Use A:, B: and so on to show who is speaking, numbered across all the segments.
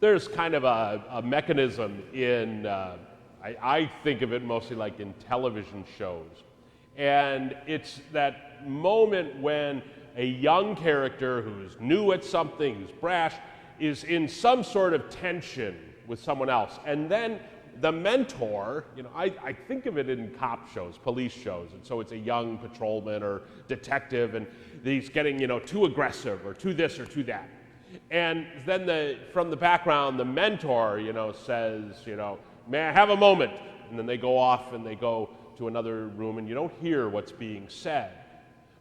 A: There's kind of a mechanism in, I think of it mostly like in television shows. And it's that moment when a young character who's new at something, who's brash, is in some sort of tension with someone else. And then the mentor, I think of it in cop shows, police shows, and so it's a young patrolman or detective, and he's getting, too aggressive or too this or too that. And then from the background, the mentor, says, may I have a moment? And then they go off and they go to another room, and you don't hear what's being said.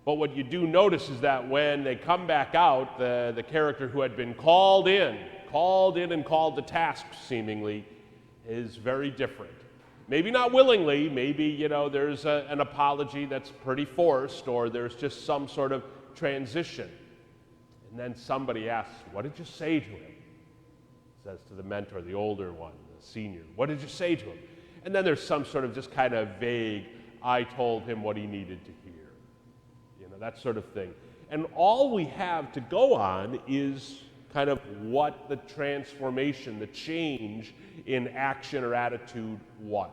A: But what you do notice is that when they come back out, the character who had been called in and called to task, seemingly, is very different. Maybe not willingly, maybe, there's an apology that's pretty forced, or there's just some sort of transition. And then somebody asks, what did you say to him? Says to the mentor, the older one, the senior, what did you say to him? And then there's some sort of just kind of vague, I told him what he needed to hear. That sort of thing. And all we have to go on is kind of what the transformation, the change in action or attitude was.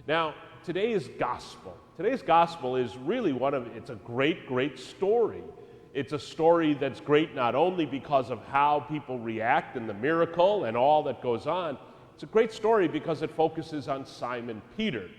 A: Now, today's gospel is really it's a great, great story. It's a story that's great not only because of how people react and the miracle and all that goes on. It's a great story because it focuses on Simon Peter.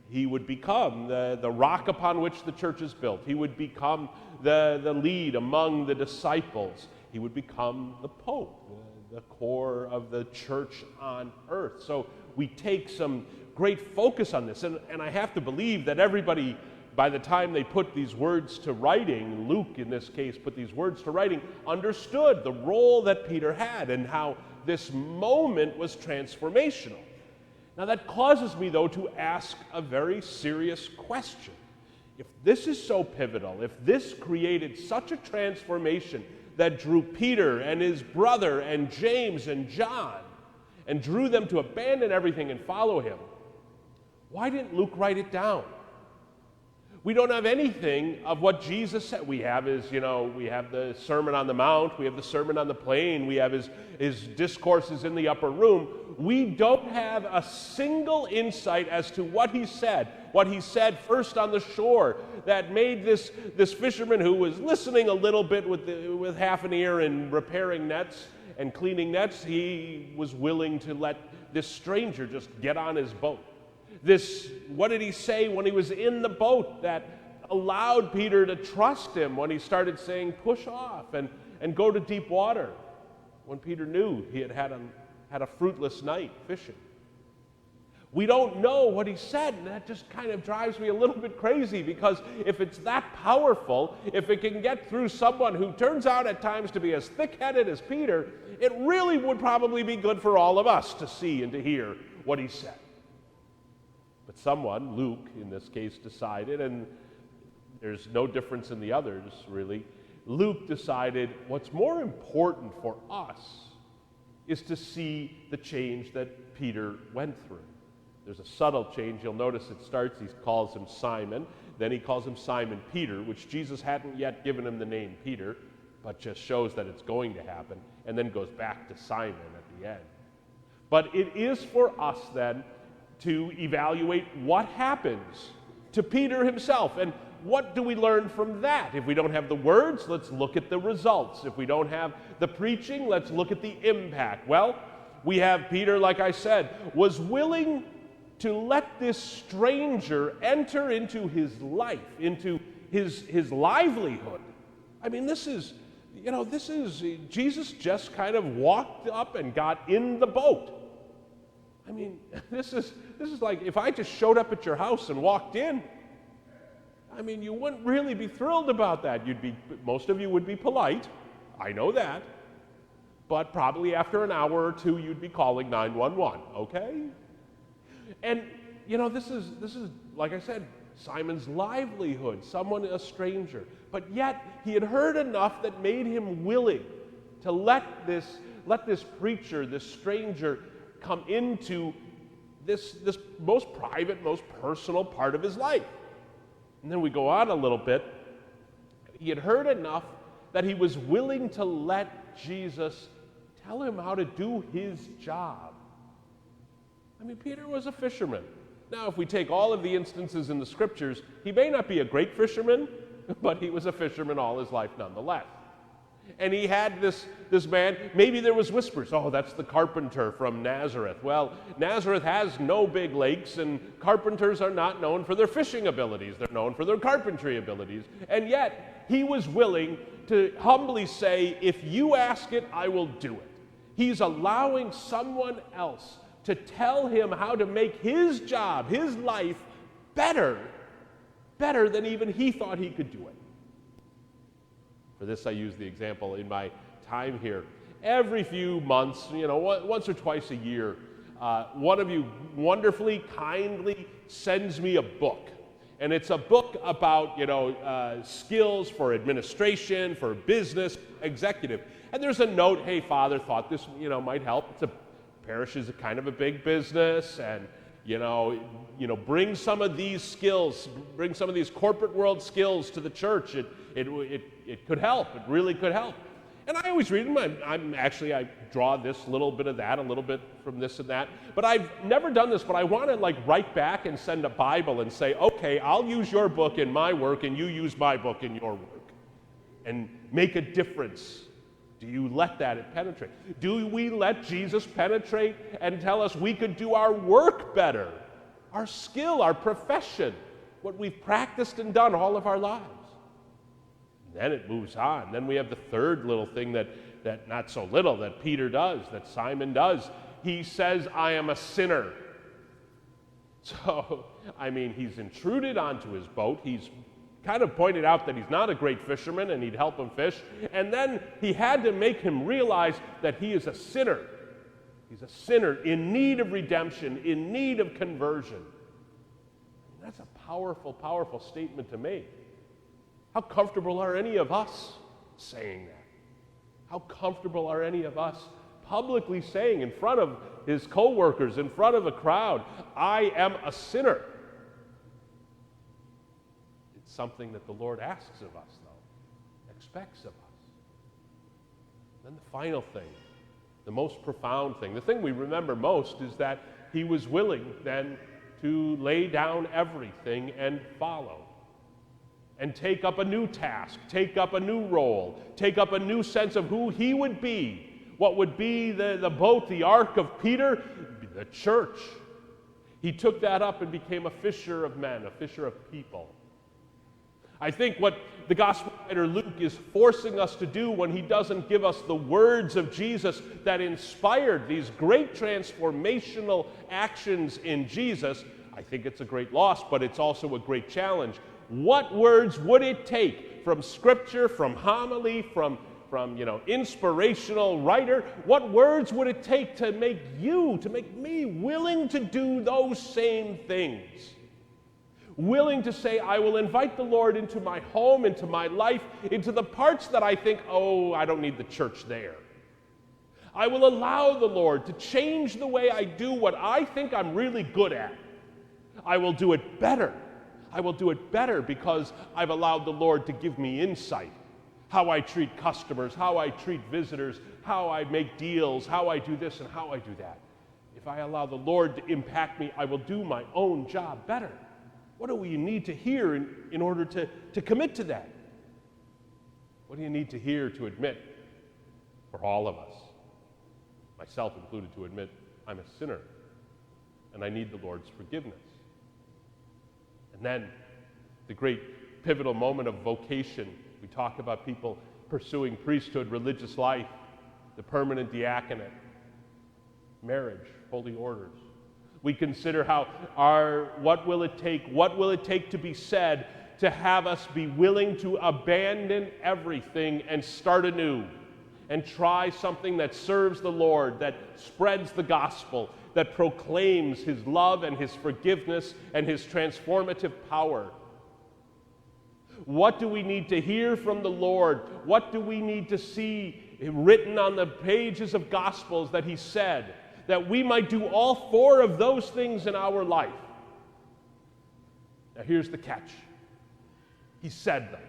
A: He would become the rock upon which the church is built. He would become the lead among the disciples. He would become the Pope, the core of the church on earth. So we take some great focus on this. And I have to believe that everybody, by the time they put these words to writing, Luke in this case put these words to writing, understood the role that Peter had and how this moment was transformational. Now that causes me, though, to ask a very serious question. If this is so pivotal, if this created such a transformation that drew Peter and his brother and James and John and drew them to abandon everything and follow him, why didn't Luke write it down? We don't have anything of what Jesus said. We have we have the Sermon on the Mount, we have the Sermon on the Plain, we have his discourses in the upper room. We don't have a single insight as to what he said first on the shore that made this fisherman who was listening a little bit with half an ear and repairing nets and cleaning nets, he was willing to let this stranger just get on his boat. What did he say when he was in the boat that allowed Peter to trust him when he started saying, push off and go to deep water, when Peter knew he had a fruitless night fishing? We don't know what he said, and that just kind of drives me a little bit crazy, because if it's that powerful, if it can get through someone who turns out at times to be as thick-headed as Peter, it really would probably be good for all of us to see and to hear what he said. But someone, Luke in this case, decided, and there's no difference in the others really, Luke decided what's more important for us is to see the change that Peter went through. There's a subtle change. You'll notice it starts, he calls him Simon, then he calls him Simon Peter, which Jesus hadn't yet given him the name Peter, but just shows that it's going to happen, and then goes back to Simon at the end. But it is for us then to evaluate what happens to Peter himself, and what do we learn from that? If we don't have the words, let's look at the results. If we don't have the preaching, let's look at the impact. Well, we have Peter, like I said, was willing to let this stranger enter into his life, into his livelihood. I mean, this is Jesus just kind of walked up and got in the boat. I mean, this is like if I just showed up at your house and walked in. I mean, you wouldn't really be thrilled about that. Most of you would be polite. I know that. But probably after an hour or two, you'd be calling 911, okay? And, this is like I said, Simon's livelihood, a stranger. But yet, he had heard enough that made him willing to let this preacher, this stranger, come into this most private, most personal part of his life. And then we go on a little bit. He had heard enough that he was willing to let Jesus tell him how to do his job. I mean, Peter was a fisherman. Now, if we take all of the instances in the scriptures, he may not be a great fisherman, but he was a fisherman all his life nonetheless. And he had this man, maybe there was whispers, oh, that's the carpenter from Nazareth. Well, Nazareth has no big lakes, and carpenters are not known for their fishing abilities. They're known for their carpentry abilities. And yet, he was willing to humbly say, if you ask it, I will do it. He's allowing someone else to tell him how to make his job, his life, better than even he thought he could do it. For this, I use the example in my time here. Every few months, once or twice a year, one of you wonderfully, kindly sends me a book. And it's a book about, skills for administration, for business, executive. And there's a note, hey, Father, thought this, might help. It's a parish is a kind of a big business, and bring some of these skills, bring some of these corporate world skills to the church. It could help. It really could help. And I always read them. I draw this little bit of that, a little bit from this and that. But I've never done this. But I want to write back and send a Bible and say, okay, I'll use your book in my work, and you use my book in your work, and make a difference. Do you let that penetrate? Do we let Jesus penetrate and tell us we could do our work better, our skill, our profession, what we've practiced and done all of our lives? Then it moves on. Then we have the third little thing that not so little, that Peter does, that Simon does. He says, I am a sinner. So, he's intruded onto his boat. He's kind of pointed out that he's not a great fisherman and he'd help him fish. And then he had to make him realize that he is a sinner. He's a sinner in need of redemption, in need of conversion. That's a powerful, powerful statement to make. How comfortable are any of us saying that? How comfortable are any of us publicly saying in front of his co-workers, in front of a crowd, I am a sinner? It's something that the Lord asks of us, though, expects of us. Then the final thing, the most profound thing, the thing we remember most is that he was willing then to lay down everything and follow. And take up a new task, take up a new role, take up a new sense of who he would be. What would be the boat, the ark of Peter? The church. He took that up and became a fisher of men, a fisher of people. I think what the gospel writer Luke is forcing us to do when he doesn't give us the words of Jesus that inspired these great transformational actions in Jesus, I think it's a great loss, but it's also a great challenge. What words would it take from Scripture, from homily, from inspirational writer? What words would it take to make me willing to do those same things? Willing to say, I will invite the Lord into my home, into my life, into the parts that I think, I don't need the church there. I will allow the Lord to change the way I do what I think I'm really good at. I will do it better. I will do it better because I've allowed the Lord to give me insight. How I treat customers, how I treat visitors, how I make deals, how I do this and how I do that. If I allow the Lord to impact me, I will do my own job better. What do we need to hear in order to commit to that? What do you need to hear to admit, for all of us, myself included, to admit I'm a sinner and I need the Lord's forgiveness? And then the great pivotal moment of vocation. We talk about people pursuing priesthood, religious life, the permanent diaconate, marriage, holy orders. We consider what will it take to be said to have us be willing to abandon everything and start anew and try something that serves the Lord, that spreads the gospel, that proclaims his love and his forgiveness and his transformative power. What do we need to hear from the Lord? What do we need to see written on the pages of Gospels that he said, that we might do all four of those things in our life? Now here's the catch. He said them.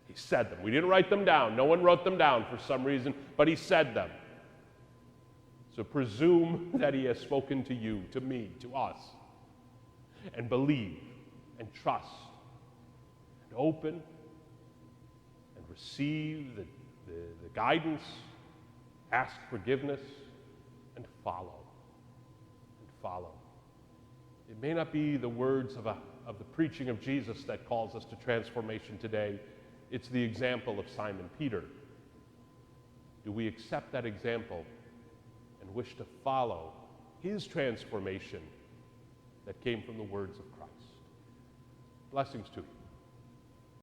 A: He said them. We didn't write them down. No one wrote them down for some reason, but he said them. So presume that he has spoken to you, to me, to us, and believe and trust and open and receive the guidance, ask forgiveness, and follow. And follow. It may not be the words of the preaching of Jesus that calls us to transformation today. It's the example of Simon Peter. Do we accept that example and wish to follow his transformation that came from the words of Christ? Blessings to you.